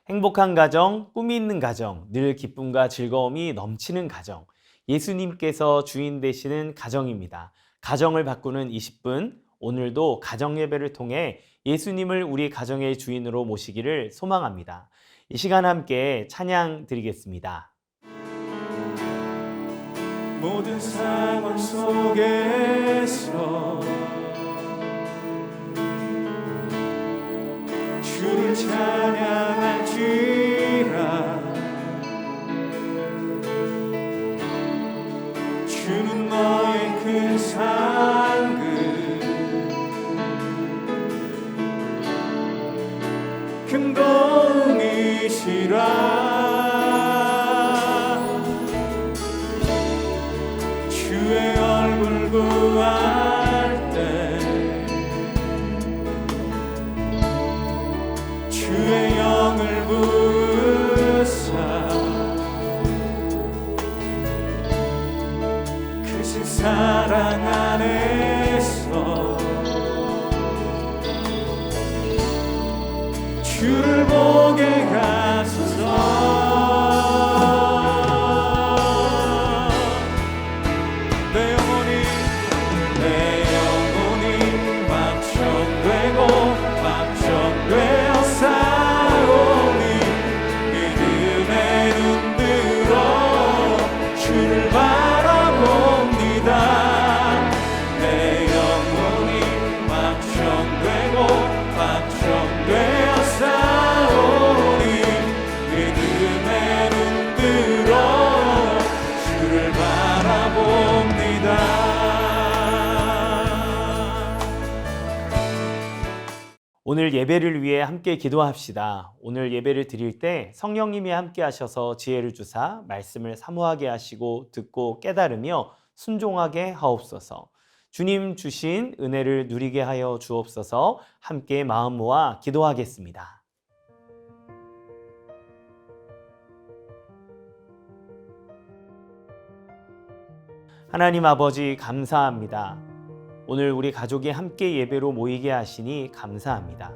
행복한 가정, 꿈이 있는 가정, 늘 기쁨과 즐거움이 넘치는 가정. 예수님께서 주인 되시는 가정입니다. 가정을 바꾸는 20분, 오늘도 가정 예배를 통해 예수님을 우리 가정의 주인으로 모시기를 소망합니다. 이 시간 함께 찬양 드리겠습니다. 모든 상황 속에서 주를 찬양할지라. 주는 너의 큰 상급, 큰 도움이시라. 주의 얼굴 구할 때 주의 영을 부으사 크신 사랑 안에서 주를 보게 하소서. 오늘 예배를 위해 함께 기도합시다. 오늘 예배를 드릴 때 성령님이 함께 하셔서 지혜를 주사 말씀을 사모하게 하시고 듣고 깨달으며 순종하게 하옵소서. 주님 주신 은혜를 누리게 하여 주옵소서. 함께 마음 모아 기도하겠습니다. 하나님 아버지 감사합니다. 오늘 우리 가족이 함께 예배로 모이게 하시니 감사합니다.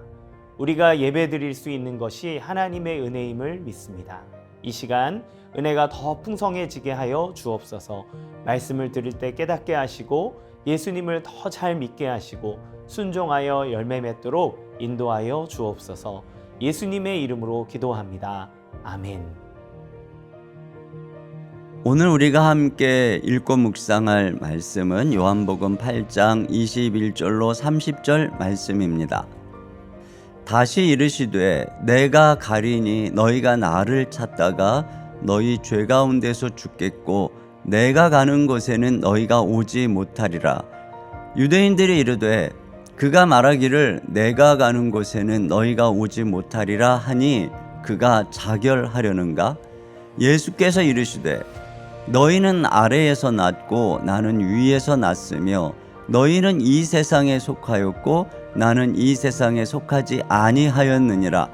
우리가 예배 드릴 수 있는 것이 하나님의 은혜임을 믿습니다. 이 시간 은혜가 더 풍성해지게 하여 주옵소서. 말씀을 들을 때 깨닫게 하시고 예수님을 더 잘 믿게 하시고 순종하여 열매 맺도록 인도하여 주옵소서. 예수님의 이름으로 기도합니다. 아멘. 오늘 우리가 함께 읽고 묵상할 말씀은 요한복음 8장 21절로 30절 말씀입니다. 다시 이르시되 내가 가리니 너희가 나를 찾다가 너희 죄 가운데서 죽겠고 내가 가는 곳에는 너희가 오지 못하리라. 유대인들이 이르되 그가 말하기를 내가 가는 곳에는 너희가 오지 못하리라 하니 그가 자결하려는가? 예수께서 이르시되 너희는 아래에서 났고 나는 위에서 났으며 너희는 이 세상에 속하였고 나는 이 세상에 속하지 아니하였느니라.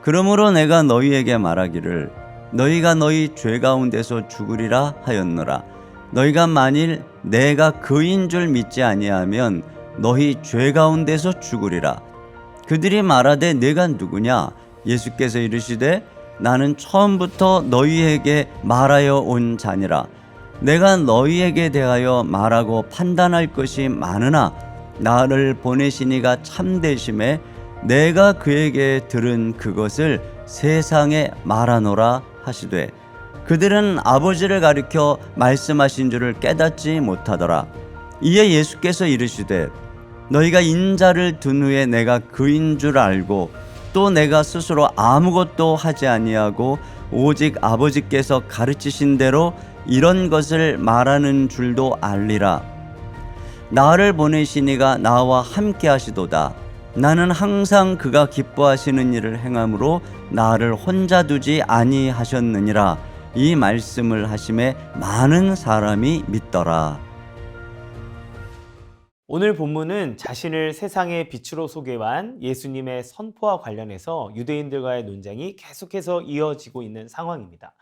그러므로 내가 너희에게 말하기를 너희가 너희 죄 가운데서 죽으리라 하였노라. 너희가 만일 내가 그인 줄 믿지 아니하면 너희 죄 가운데서 죽으리라. 그들이 말하되 내가 누구냐? 예수께서 이르시되 나는 처음부터 너희에게 말하여 온 자니라. 내가 너희에게 대하여 말하고 판단할 것이 많으나 나를 보내신 이가 참되심에 내가 그에게 들은 그것을 세상에 말하노라 하시되 그들은 아버지를 가리켜 말씀하신 줄을 깨닫지 못하더라. 이에 예수께서 이르시되 너희가 인자를 둔 후에 내가 그인 줄 알고 또 내가 스스로 아무것도 하지 아니하고 오직 아버지께서 가르치신 대로 이런 것을 말하는 줄도 알리라. 나를 보내신 이가 나와 함께 하시도다. 나는 항상 그가 기뻐하시는 일을 행함으로 나를 혼자 두지 아니하셨느니라. 이 말씀을 하심에 많은 사람이 믿더라. 오늘 본문은 자신을 세상의 빛으로 소개한 예수님의 선포와 관련해서 유대인들과의 논쟁이 계속해서 이어지고 있는 상황입니다.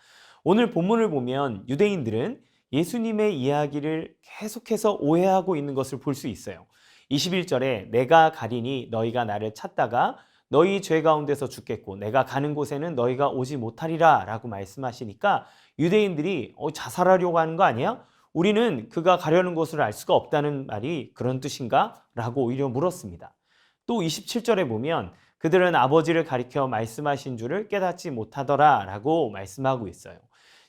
오늘 본문을 보면 유대인들은 예수님의 이야기를 계속해서 오해하고 있는 것을 볼 수 있어요. 21절에 내가 가리니 너희가 나를 찾다가 너희 죄 가운데서 죽겠고 내가 가는 곳에는 너희가 오지 못하리라 라고 말씀하시니까 유대인들이 자살하려고 하는 거 아니야? 우리는 그가 가려는 곳을 알 수가 없다는 말이 그런 뜻인가? 라고 오히려 물었습니다. 또 27절에 보면 그들은 아버지를 가리켜 말씀하신 줄을 깨닫지 못하더라 라고 말씀하고 있어요.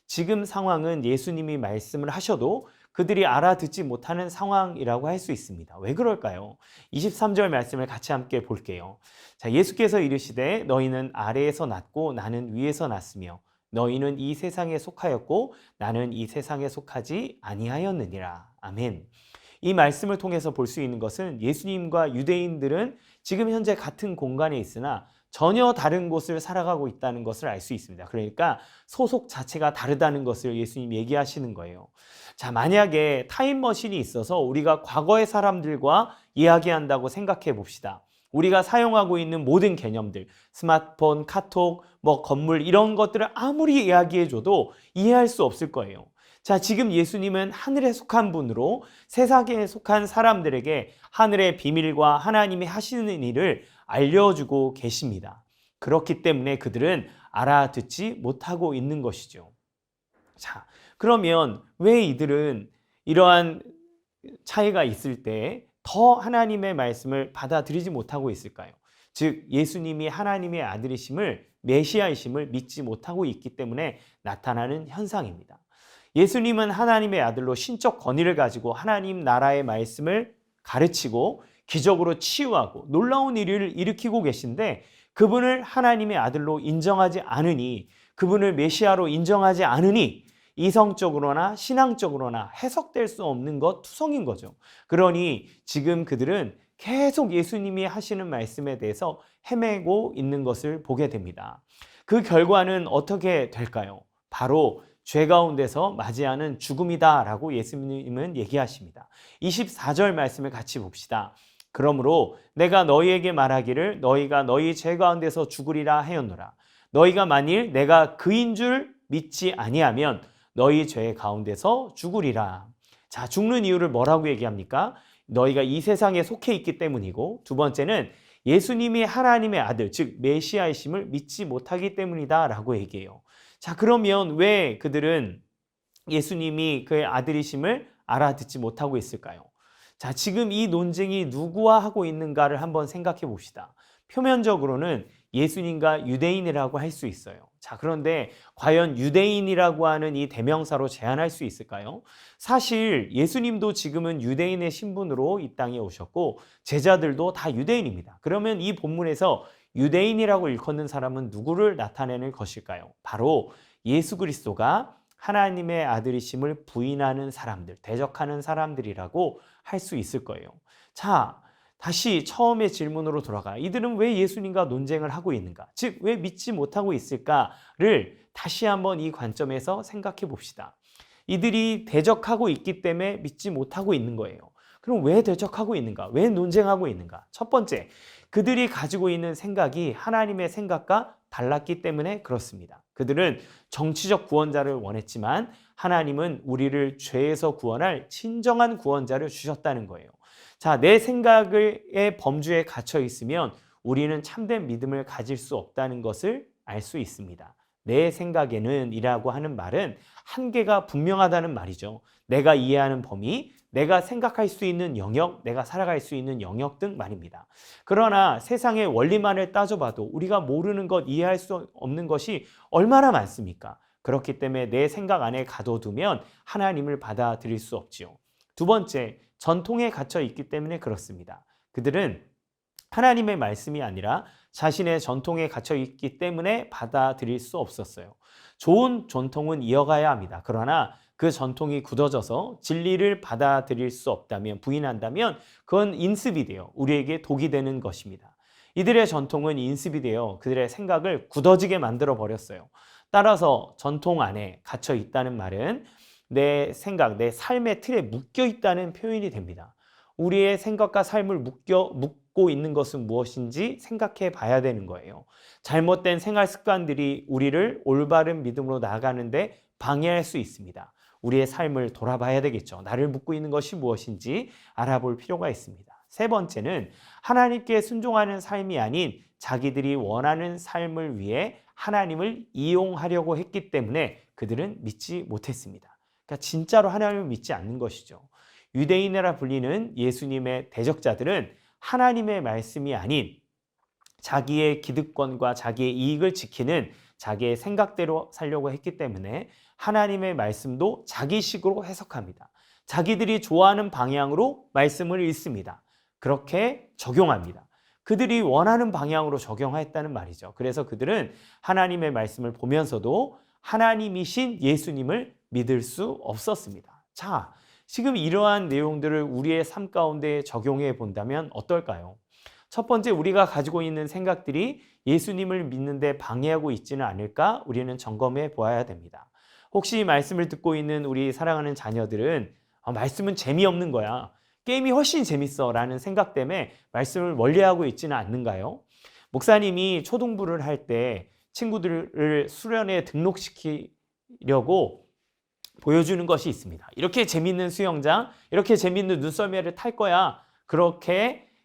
지금 상황은 예수님이 말씀을 하셔도 그들이 알아듣지 못하는 상황이라고 할 수 있습니다. 왜 그럴까요? 23절 말씀을 같이 함께 볼게요. 자, 예수께서 이르시되 너희는 아래에서 났고 나는 위에서 났으며 너희는 이 세상에 속하였고 나는 이 세상에 속하지 아니하였느니라. 아멘. 이 말씀을 통해서 볼 수 있는 것은 예수님과 유대인들은 지금 현재 같은 공간에 있으나 전혀 다른 곳을 살아가고 있다는 것을 알 수 있습니다. 그러니까 소속 자체가 다르다는 것을 예수님 얘기하시는 거예요. 자, 만약에 타임머신이 있어서 우리가 과거의 사람들과 이야기한다고 생각해 봅시다. 우리가 사용하고 있는 모든 개념들, 스마트폰, 카톡, 건물 이런 것들을 아무리 이야기해줘도 이해할 수 없을 거예요. 자, 지금 예수님은 하늘에 속한 분으로 세상에 속한 사람들에게 하늘의 비밀과 하나님이 하시는 일을 알려주고 계십니다. 그렇기 때문에 그들은 알아듣지 못하고 있는 것이죠. 자, 그러면 왜 이들은 이러한 차이가 있을 때 더 하나님의 말씀을 받아들이지 못하고 있을까요? 즉 예수님이 하나님의 아들이심을 메시아이심을 믿지 못하고 있기 때문에 나타나는 현상입니다. 예수님은 하나님의 아들로 신적 권위를 가지고 하나님 나라의 말씀을 가르치고 기적으로 치유하고 놀라운 일을 일으키고 계신데 그분을 하나님의 아들로 인정하지 않으니 그분을 메시아로 인정하지 않으니 이성적으로나 신앙적으로나 해석될 수 없는 것 투성인 거죠. 그러니 지금 그들은 계속 예수님이 하시는 말씀에 대해서 헤매고 있는 것을 보게 됩니다. 그 결과는 어떻게 될까요? 바로 죄 가운데서 맞이하는 죽음이다라고 예수님은 얘기하십니다. 24절 말씀을 같이 봅시다. 그러므로 내가 너희에게 말하기를 너희가 너희 죄 가운데서 죽으리라 하였노라. 너희가 만일 내가 그인 줄 믿지 아니하면 너희 죄 가운데서 죽으리라. 자, 죽는 이유를 뭐라고 얘기합니까? 너희가 이 세상에 속해 있기 때문이고 두 번째는 예수님이 하나님의 아들, 즉 메시아이심을 믿지 못하기 때문이다 라고 얘기해요. 자, 그러면 왜 그들은 예수님이 그의 아들이심을 알아듣지 못하고 있을까요? 자, 지금 이 논쟁이 누구와 하고 있는가를 한번 생각해 봅시다. 표면적으로는 예수님과 유대인이라고 할 수 있어요. 자, 그런데 과연 유대인이라고 하는 이 대명사로 제한할 수 있을까요? 사실 예수님도 지금은 유대인의 신분으로 이 땅에 오셨고 제자들도 다 유대인입니다. 그러면 이 본문에서 유대인이라고 일컫는 사람은 누구를 나타내는 것일까요? 바로 예수 그리스도가 하나님의 아들이심을 부인하는 사람들, 대적하는 사람들이라고 할 수 있을 거예요. 자, 다시 처음의 질문으로 돌아가. 이들은 왜 예수님과 논쟁을 하고 있는가? 즉, 왜 믿지 못하고 있을까를 다시 한번 이 관점에서 생각해 봅시다. 이들이 대적하고 있기 때문에 믿지 못하고 있는 거예요. 그럼 왜 대적하고 있는가? 왜 논쟁하고 있는가? 첫 번째, 그들이 가지고 있는 생각이 하나님의 생각과 달랐기 때문에 그렇습니다. 그들은 정치적 구원자를 원했지만 하나님은 우리를 죄에서 구원할 진정한 구원자를 주셨다는 거예요. 자, 내 생각의 범주에 갇혀 있으면 우리는 참된 믿음을 가질 수 없다는 것을 알 수 있습니다. 내 생각에는 이라고 하는 말은 한계가 분명하다는 말이죠. 내가 이해하는 범위, 내가 생각할 수 있는 영역, 내가 살아갈 수 있는 영역 등 말입니다. 그러나 세상의 원리만을 따져봐도 우리가 모르는 것, 이해할 수 없는 것이 얼마나 많습니까? 그렇기 때문에 내 생각 안에 가둬두면 하나님을 받아들일 수 없지요. 두 번째, 전통에 갇혀 있기 때문에 그렇습니다. 그들은 하나님의 말씀이 아니라 자신의 전통에 갇혀 있기 때문에 받아들일 수 없었어요. 좋은 전통은 이어가야 합니다. 그러나 그 전통이 굳어져서 진리를 받아들일 수 없다면, 부인한다면 그건 인습이 돼요. 우리에게 독이 되는 것입니다. 이들의 전통은 인습이 되어 그들의 생각을 굳어지게 만들어 버렸어요. 따라서 전통 안에 갇혀 있다는 말은 내 생각, 내 삶의 틀에 묶여 있다는 표현이 됩니다. 우리의 생각과 삶을 묶고 있는 것은 무엇인지 생각해 봐야 되는 거예요. 잘못된 생활 습관들이 우리를 올바른 믿음으로 나아가는데 방해할 수 있습니다. 우리의 삶을 돌아봐야 되겠죠. 나를 묶고 있는 것이 무엇인지 알아볼 필요가 있습니다. 세 번째는 하나님께 순종하는 삶이 아닌 자기들이 원하는 삶을 위해 하나님을 이용하려고 했기 때문에 그들은 믿지 못했습니다. 그러니까 진짜로 하나님을 믿지 않는 것이죠. 유대인이라 불리는 예수님의 대적자들은 하나님의 말씀이 아닌 자기의 기득권과 자기의 이익을 지키는 자기의 생각대로 살려고 했기 때문에 하나님의 말씀도 자기식으로 해석합니다. 자기들이 좋아하는 방향으로 말씀을 읽습니다. 그렇게 적용합니다. 그들이 원하는 방향으로 적용했다는 말이죠. 그래서 그들은 하나님의 말씀을 보면서도 하나님이신 예수님을 믿을 수 없었습니다. 자, 지금 이러한 내용들을 우리의 삶 가운데 적용해 본다면 어떨까요? 첫 번째, 우리가 가지고 있는 생각들이 예수님을 믿는데 방해하고 있지는 않을까? 우리는 점검해 보아야 됩니다. 혹시 말씀을 듣고 있는 우리 사랑하는 자녀들은 말씀은 재미없는 거야, 게임이 훨씬 재밌어 라는 생각 때문에 말씀을 멀리하고 있지는 않는가요? 목사님이 초등부를 할 때 친구들을 수련회에 등록시키려고 보여주는 것이 있습니다. 이렇게 재밌는 수영장, 이렇게 재밌는 눈썰매를 탈 거야.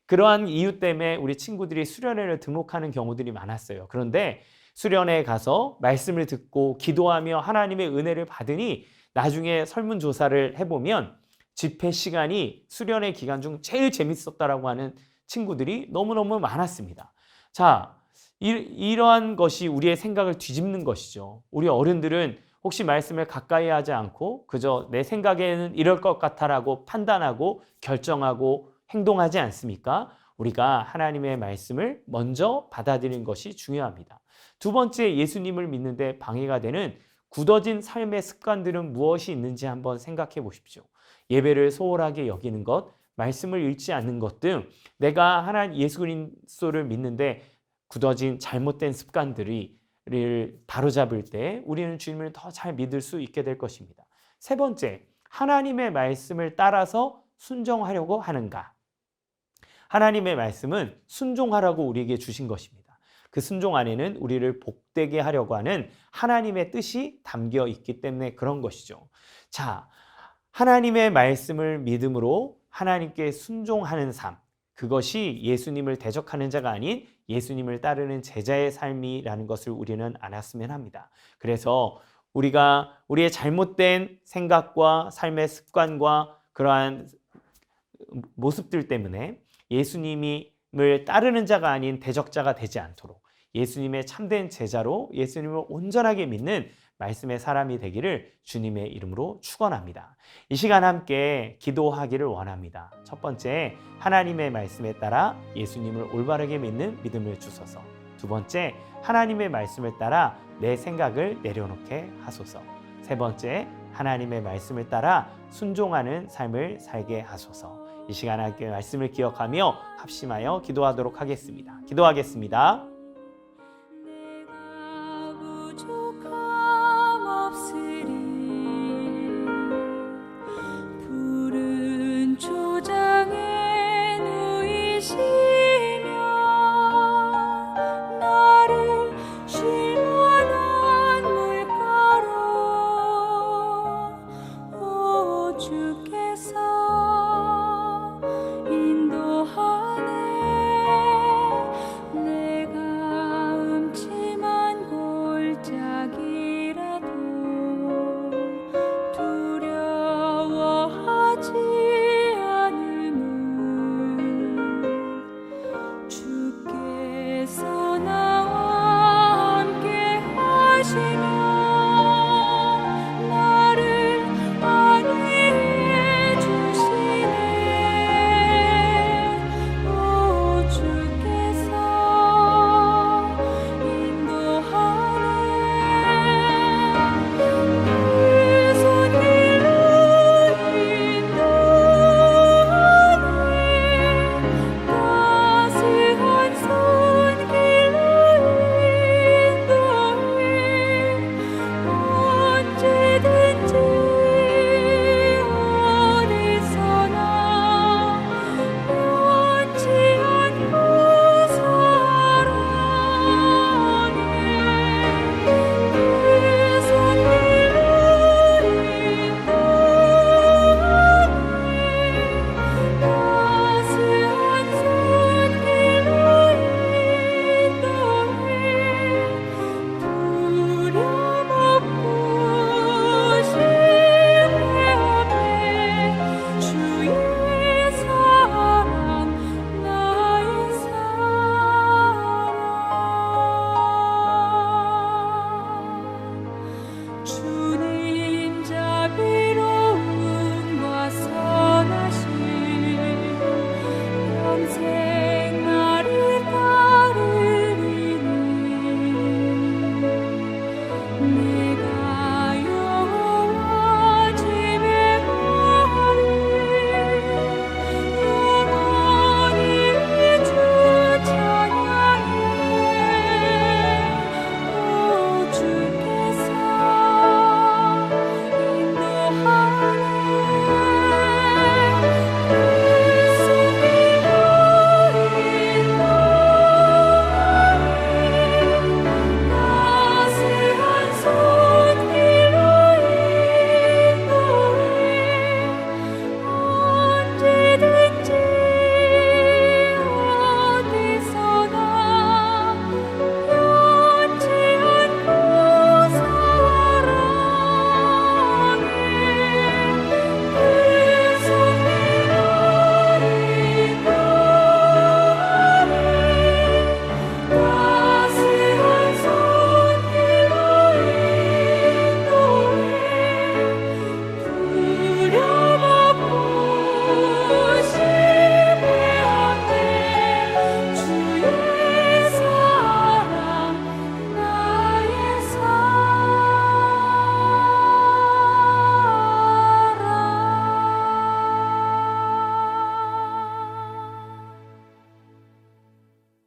그러한 이유 때문에 우리 친구들이 수련회를 등록하는 경우들이 많았어요. 그런데 수련회에 가서 말씀을 듣고 기도하며 하나님의 은혜를 받으니 나중에 설문조사를 해보면 집회 시간이 수련회 기간 중 제일 재밌었다라고 하는 친구들이 너무너무 많았습니다. 자, 이러한 것이 우리의 생각을 뒤집는 것이죠. 우리 어른들은 혹시 말씀을 가까이 하지 않고 그저 내 생각에는 이럴 것 같아라고 판단하고 결정하고 행동하지 않습니까? 우리가 하나님의 말씀을 먼저 받아들이는 것이 중요합니다. 두 번째, 예수님을 믿는데 방해가 되는 굳어진 삶의 습관들은 무엇이 있는지 한번 생각해 보십시오. 예배를 소홀하게 여기는 것, 말씀을 읽지 않는 것 등 내가 하나님 예수 그리스도를 믿는데 굳어진 잘못된 습관들을 바로잡을 때 우리는 주님을 더 잘 믿을 수 있게 될 것입니다. 세 번째, 하나님의 말씀을 따라서 순종하려고 하는가? 하나님의 말씀은 순종하라고 우리에게 주신 것입니다. 그 순종 안에는 우리를 복되게 하려고 하는 하나님의 뜻이 담겨 있기 때문에 그런 것이죠. 자, 하나님의 말씀을 믿음으로 하나님께 순종하는 삶, 그것이 예수님을 대적하는 자가 아닌 예수님을 따르는 제자의 삶이라는 것을 우리는 알았으면 합니다. 그래서 우리가 우리의 잘못된 생각과 삶의 습관과 그러한 모습들 때문에 예수님을 따르는 자가 아닌 대적자가 되지 않도록 예수님의 참된 제자로 예수님을 온전하게 믿는 말씀의 사람이 되기를 주님의 이름으로 축원합니다. 이 시간 함께 기도하기를 원합니다. 첫 번째, 하나님의 말씀에 따라 예수님을 올바르게 믿는 믿음을 주소서. 두 번째, 하나님의 말씀을 따라 내 생각을 내려놓게 하소서. 세 번째, 하나님의 말씀을 따라 순종하는 삶을 살게 하소서. 이 시간 함께 말씀을 기억하며 합심하여 기도하도록 하겠습니다. 기도하겠습니다.